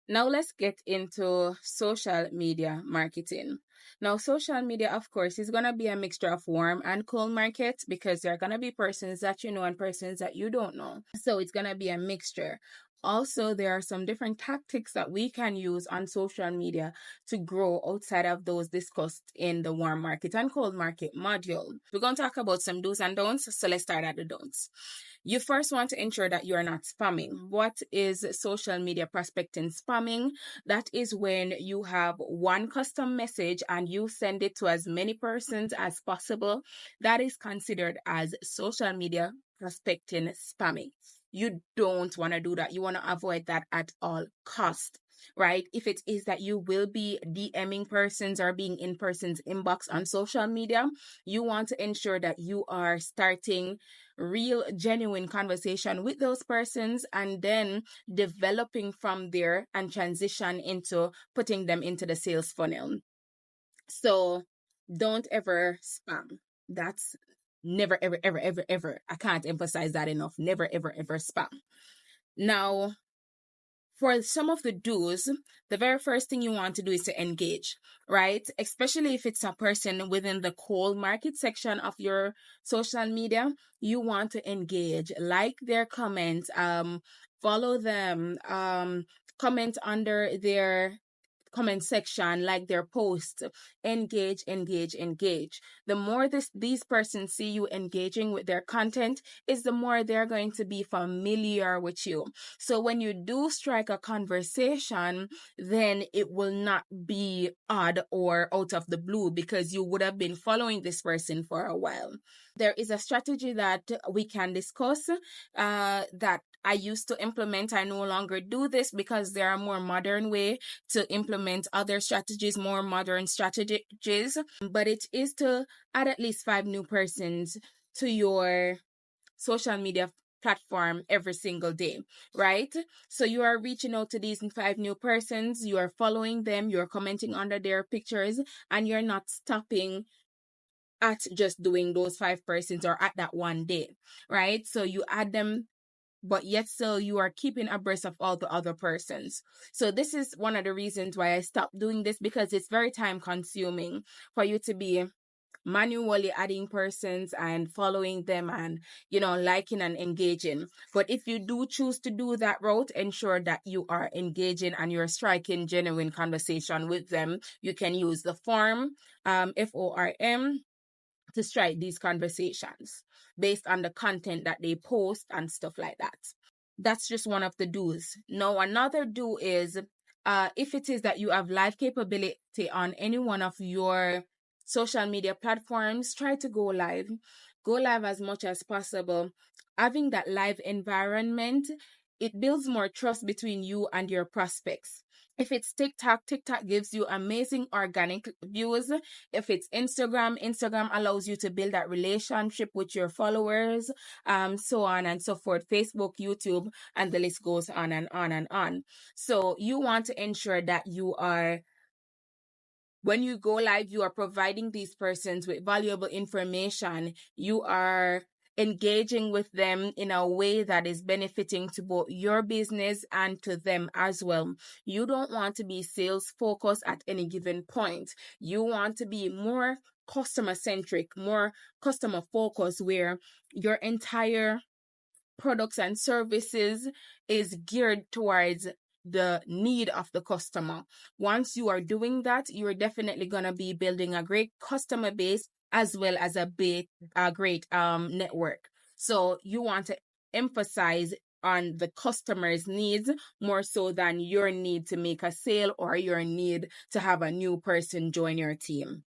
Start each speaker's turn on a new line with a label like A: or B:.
A: Now let's get into social media marketing. Now, social media, of course, is going to be a mixture of warm and cold market because there are going to be persons that you know and persons that you don't know. So it's going to be a mixture. Also, there are some different tactics that we can use on social media to grow outside of those discussed in the warm market and cold market module. We're going to talk about some do's and don'ts. So let's start at the don'ts. You first want to ensure that you are not spamming. What is social media prospecting spamming? That is when you have one custom message and you send it to as many persons as possible. That is considered as social media prospecting spamming. You don't want to do that. You want to avoid that at all cost, right? If it is that you will be DMing persons or being in person's inbox on social media, you want to ensure that you are starting real genuine conversation with those persons and then developing from there and transition into putting them into the sales funnel. So don't ever spam. That's never, ever, ever, ever, ever. I can't emphasize that enough. Never, ever, ever spam. Now, for some of the do's, the very first thing you want to do is to engage, right? Especially if it's a person within the cold market section of your social media, you want to engage, like their comments, follow them, comment under their comment section, like their post. Engage, engage, engage. The more these persons see you engaging with their content, is the more they're going to be familiar with you. So when you do strike a conversation, then it will not be odd or out of the blue because you would have been following this person for a while. There is a strategy that we can discuss that I used to implement. I no longer do this because there are more modern way to implement other strategies, more modern strategies. But it is to add at least 5 new persons to your social media platform every single day, right? So you are reaching out to these 5 new persons, you are following them, you're commenting under their pictures, and you're not stopping at just doing those 5 persons or at that one day, right? So you add them, but yet still you are keeping abreast of all the other persons. So this is one of the reasons why I stopped doing this, because it's very time consuming for you to be manually adding persons and following them and liking and engaging. But if you do choose to do that route, ensure that you are engaging and you're striking genuine conversation with them. You can use the form, FORM, to strike these conversations based on the content that they post and stuff like that. That's just one of the do's. Now, another do is if it is that you have live capability on any one of your social media platforms, try to go live. Go live as much as possible. Having that live environment, it builds more trust between you and your prospects. If it's TikTok, TikTok gives you amazing organic views. If it's Instagram, Instagram allows you to build that relationship with your followers, so on and so forth. Facebook, YouTube, and the list goes on and on and on. So you want to ensure that when you go live, you are providing these persons with valuable information. You are engaging with them in a way that is benefiting to both your business and to them as well. You don't want to be sales focused at any given point. You want to be more customer centric, more customer focused, where your entire products and services is geared towards the need of the customer. Once you are doing that, you're definitely going to be building a great customer base as well as a great network. So you want to emphasize on the customer's needs more so than your need to make a sale or your need to have a new person join your team.